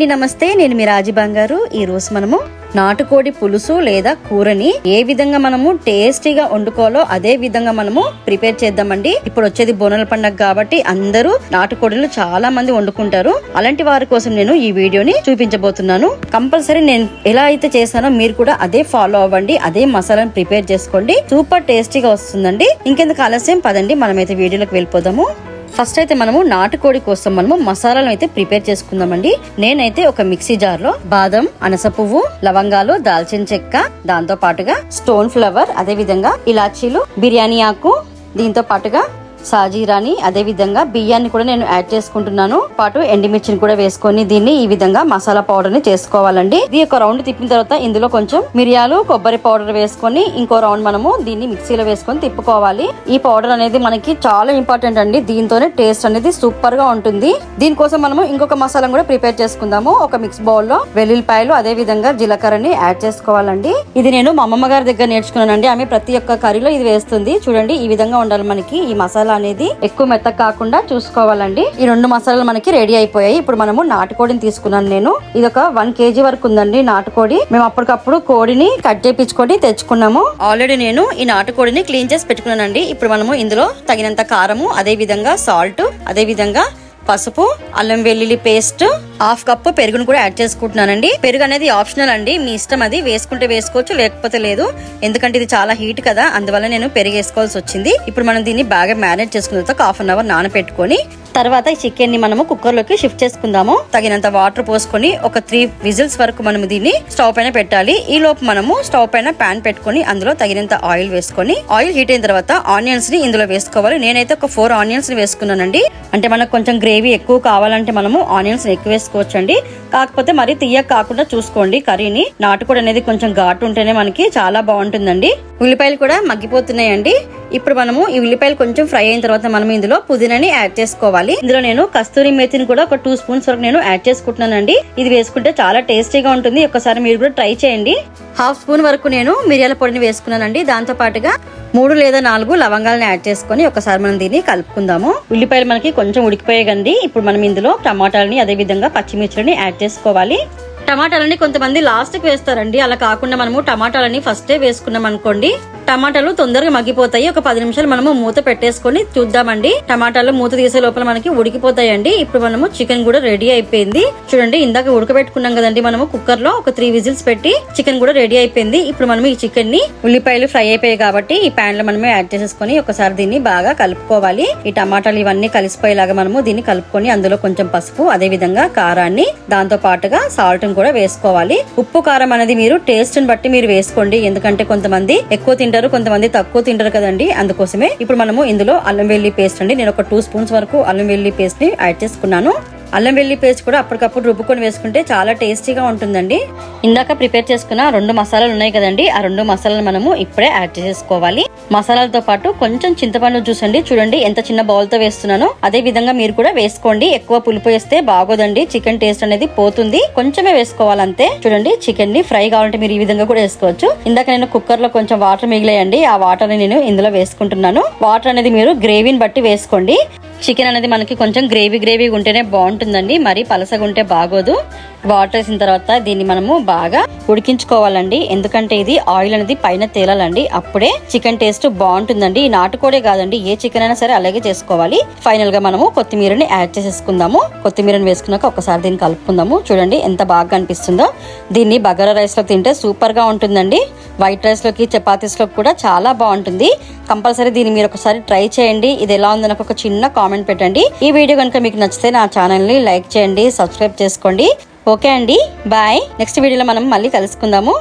అండి, నమస్తే. నేను మీ రాజీ బంగారు. ఈ రోజు మనము నాటుకోడి పులుసు లేదా కూరని ఏ విధంగా మనము టేస్టీగా వండుకోవాలో అదే విధంగా మనము ప్రిపేర్ చేద్దామండి. ఇప్పుడు వచ్చేది బోనాల పండుగ కాబట్టి అందరూ నాటుకోడిని చాలా మంది వండుకుంటారు. అలాంటి వారి కోసం నేను ఈ వీడియోని చూపించబోతున్నాను. కంపల్సరీ నేను ఎలా అయితే చేశానో మీరు కూడా అదే ఫాలో అవ్వండి. అదే మసాలాను ప్రిపేర్ చేసుకోండి. సూపర్ టేస్టీగా వస్తుందండి. ఇంకెందుకు ఆలస్యం, పదండి మనమైతే వీడియోలోకి వెళ్ళిపోదాము. ఫస్ట్ అయితే మనము నాటుకోడి కోసం మనము మసాలాలను అయితే ప్రిపేర్ చేసుకుందామండి. నేనైతే ఒక మిక్సీ జార్ లో బాదం, అనస పువ్వు, లవంగాలు, దాల్చిన చెక్క, దాంతో పాటుగా స్టోన్ ఫ్లవర్, అదే విధంగా ఇలాచీలు, బిర్యానీ ఆకు, దీంతో పాటుగా సాజీరాని, అదే విధంగా బియ్యాన్ని కూడా నేను యాడ్ చేసుకుంటున్నాను. పాటు ఎండిమిర్చిని కూడా వేసుకొని దీన్ని ఈ విధంగా మసాలా పౌడర్ ని చేసుకోవాలండి. ఇది ఒక రౌండ్ తిప్పిన తర్వాత ఇందులో కొంచెం మిరియాలు, కొబ్బరి పౌడర్ వేసుకొని ఇంకో రౌండ్ మనము దీన్ని మిక్సీలో వేసుకొని తిప్పుకోవాలి. ఈ పౌడర్ అనేది మనకి చాలా ఇంపార్టెంట్ అండి. దీంతోనే టేస్ట్ అనేది సూపర్ గా ఉంటుంది. దీనికోసం మనము ఇంకొక మసాలా కూడా ప్రిపేర్ చేసుకుందాము. ఒక మిక్స్ బౌల్ లో వెల్లుల్లిపాయలు, అదే విధంగా జీలకర్రని యాడ్ చేసుకోవాలండి. ఇది నేను మా అమ్మమ్మ గారి దగ్గర నేర్చుకున్నానండి. ఆమె ప్రతి ఒక్క కర్రీలో ఇది వేస్తుంది. చూడండి, ఈ విధంగా ఉండాలి మనకి. ఈ మసాలా అనేది ఎక్కువ మెత్తగా కాకుండా చూసుకోవాలండి. ఈ రెండు మసాలాలు మనకి రెడీ అయిపోయాయి. ఇప్పుడు మనము నాటుకోడిని తీసుకున్నాను నేను. ఇది ఒక 1 kg వరకు ఉందండి నాటుకోడి. మేము అప్పటికప్పుడు కోడిని కట్ చేయించుకొని తెచ్చుకున్నాము. ఆల్రెడీ నేను ఈ నాటుకోడిని క్లీన్ చేసి పెట్టుకున్నానండి. ఇప్పుడు మనము ఇందులో తగినంత కారము, అదే విధంగా సాల్ట్, అదే విధంగా పసుపు, అల్లం వెల్లుల్లి పేస్ట్, 1/2 కప్పు పెరుగును కూడా యాడ్ చేసుకుంటున్నానండి. పెరుగు అనేది ఆప్షనల్ అండి, మీ ఇష్టం. అది వేసుకుంటే వేసుకోవచ్చు, లేకపోతే లేదు. ఎందుకంటే ఇది చాలా హీట్ కదా, అందువల్ల నేను పెరుగు వేసుకోవాల్సి వచ్చింది. ఇప్పుడు మనం దీన్ని బాగా మ్యారినేట్ చేసుకున్న తర్వాత 1/2 అవర్ నానబెట్టుకొని తర్వాత ఈ చికెన్ ని మనము కుక్కర్ లోకి షిఫ్ట్ చేసుకుందాము. తగినంత వాటర్ పోసుకొని ఒక 3 విజిల్స్ వరకు మనము దీన్ని స్టవ్ పైన పెట్టాలి. ఈ లోపు మనము స్టవ్ పైన ప్యాన్ పెట్టుకొని అందులో తగినంత ఆయిల్ వేసుకొని, ఆయిల్ హీట్ అయిన తర్వాత ఆనియన్స్ ని ఇందులో వేసుకోవాలి. నేనైతే ఒక 4 ఆనియన్స్ ని వేసుకున్నానండి. అంటే మనకు కొంచెం గ్రేవీ ఎక్కువ కావాలంటే మనము ఆనియన్స్ ఎక్కువ వేసుకోవచ్చండి. కాకపోతే మరి తీయక కాకుండా చూసుకోండి కర్రీని. నాటుకోడి అనేది కొంచెం ఘాటు ఉంటేనే మనకి చాలా బాగుంటుందండి. ఉల్లిపాయలు కూడా మగ్గిపోతున్నాయండి. ఇప్పుడు మనము ఈ ఉల్లిపాయలు కొంచెం ఫ్రై అయిన తర్వాత మనం ఇందులో పుదీనాని యాడ్ చేసుకోవాలి. ఇందులో నేను కస్తూరి మేతిని కూడా ఒక 2 స్పూన్స్ వరకు నేను యాడ్ చేసుకుంటున్నానండి. ఇది వేసుకుంటే చాలా టేస్టీగా ఉంటుంది. ఒకసారి మీరు కూడా ట్రై చేయండి. 1/2 స్పూన్ వరకు నేను మిరియాల పొడిని వేసుకున్నానండి. దాంతో పాటుగా 3 లేదా 4 లవంగాలను యాడ్ చేసుకొని ఒకసారి మనం దీన్ని కలుపుకుందాము. ఉల్లిపాయలు మనకి కొంచెం ఉడికిపోయాయండి. ఇప్పుడు మనం ఇందులో టమాటాలని, అదే విధంగా పచ్చిమిర్చిని యాడ్ చేసుకోవాలి. టమాటాలని కొంతమంది లాస్ట్ కి వేస్తారండి. అలా కాకుండా మనము టమాటాలని ఫస్టే వేసుకున్నాం అనుకోండి, టమాటాలు తొందరగా మగ్గిపోతాయి. ఒక 10 నిమిషాలు మనము మూత పెట్టేసుకొని చూద్దామండి. టమాటాలు మూత తీసే లోపల మనకి ఉడికిపోతాయండి. ఇప్పుడు మనము చికెన్ కూడా రెడీ అయిపోయింది. చూడండి, ఇందాక ఉడకబెట్టుకున్నాం కదండి మనము కుక్కర్ లో. ఒక 3 విజిల్స్ పెట్టి చికెన్ కూడా రెడీ అయిపోయింది. ఇప్పుడు మనం ఈ చికెన్ ని, ఉల్లిపాయలు ఫ్రై అయిపోయాయి కాబట్టి ఈ ప్యాన్ లో మనమే యాడ్ చేసేసుకొని ఒకసారి దీన్ని బాగా కలుపుకోవాలి. ఈ టమాటాలు ఇవన్నీ కలిసిపోయేలాగా మనము దీన్ని కలుపుకొని అందులో కొంచెం పసుపు, అదే విధంగా కారాన్ని, దాంతో పాటుగా సాల్ట్ కూడా వేసుకోవాలి. ఉప్పు కారం అనేది మీరు టేస్ట్ ని బట్టి మీరు వేసుకోండి. ఎందుకంటే కొంతమంది ఎక్కువ తింటారు, కొంతమంది తక్కువ తింటారు కదండి, అందుకోసమే. ఇప్పుడు మనము ఇందులో అల్లం వెల్లుల్లి పేస్ట్ అండి, నేను ఒక 2 స్పూన్స్ వరకు అల్లం వెల్లుల్లి పేస్ట్ ని యాడ్ చేసుకున్నాను. అల్లం వెల్లుల్లి పేస్ట్ కూడా అప్పటికప్పుడు రుబ్బుకొని వేసుకుంటే చాలా టేస్టీగా ఉంటుందండి. ఇందాక ప్రిపేర్ చేసుకున్న 2 మసాలాలు ఉన్నాయి కదండి, ఆ 2 మసాలాలు మనము ఇప్పుడే యాడ్ చేసుకోవాలి. మసాలాలతో పాటు కొంచెం చింతపండు జ్యూస్ అండి. చూడండి ఎంత చిన్న బౌల్ తో వేస్తున్నాను. అదే విధంగా మీరు కూడా వేసుకోండి. ఎక్కువ పులుపు వేస్తే బాగోదండి, చికెన్ టేస్ట్ అనేది పోతుంది. కొంచెమే వేసుకోవాలంతే. చూడండి, చికెన్ ని ఫ్రై కావాలంటే మీరు ఈ విధంగా కూడా వేసుకోవచ్చు. ఇందాక నేను కుక్కర్ లో కొంచెం వాటర్ మిగిలాయండి, ఆ వాటర్ ని నేను ఇందులో వేసుకుంటున్నాను. వాటర్ అనేది మీరు గ్రేవీని బట్టి వేసుకోండి. చికెన్ అనేది మనకి కొంచెం గ్రేవీ ఉంటేనే బాగుంటుందండి, మరి పలసగా ఉంటే బాగోదు. వాటర్ వేసిన తర్వాత దీన్ని మనము బాగా ఉడికించుకోవాలండి. ఎందుకంటే ఇది ఆయిల్ అనేది పైన తేలాలండి, అప్పుడే చికెన్ టేస్ట్ బాగుంటుందండి. ఈ నాటుకోడే కాదండి, ఏ చికెన్ అయినా సరే అలాగే చేసుకోవాలి. ఫైనల్ గా మనము కొత్తిమీరని యాడ్ చేసేసుకుందాము. కొత్తిమీరని వేసుకున్నాక ఒకసారి దీన్ని కలుపుకుందాము. చూడండి ఎంత బాగా కనిపిస్తుందో. దీన్ని బగారా రైస్ లో తింటే సూపర్ గా ఉంటుందండి. వైట్ రైస్ లోకి, చపాతీస్ లోకి కూడా చాలా బాగుంటుంది. కంపల్సరీ దీన్ని మీరు ఒకసారి ట్రై చేయండి. ఇది ఎలా ఉందో నాకు ఒక చిన్న కామెంట్ పెట్టండి. ఈ వీడియో కనుక మీకు నచ్చితే నా ఛానల్ ని లైక్ చేయండి, సబ్స్క్రైబ్ చేసుకోండి. ఓకే అండి, బాయ్. నెక్స్ట్ వీడియోలో మనం మళ్ళీ కలుసుకుందాము.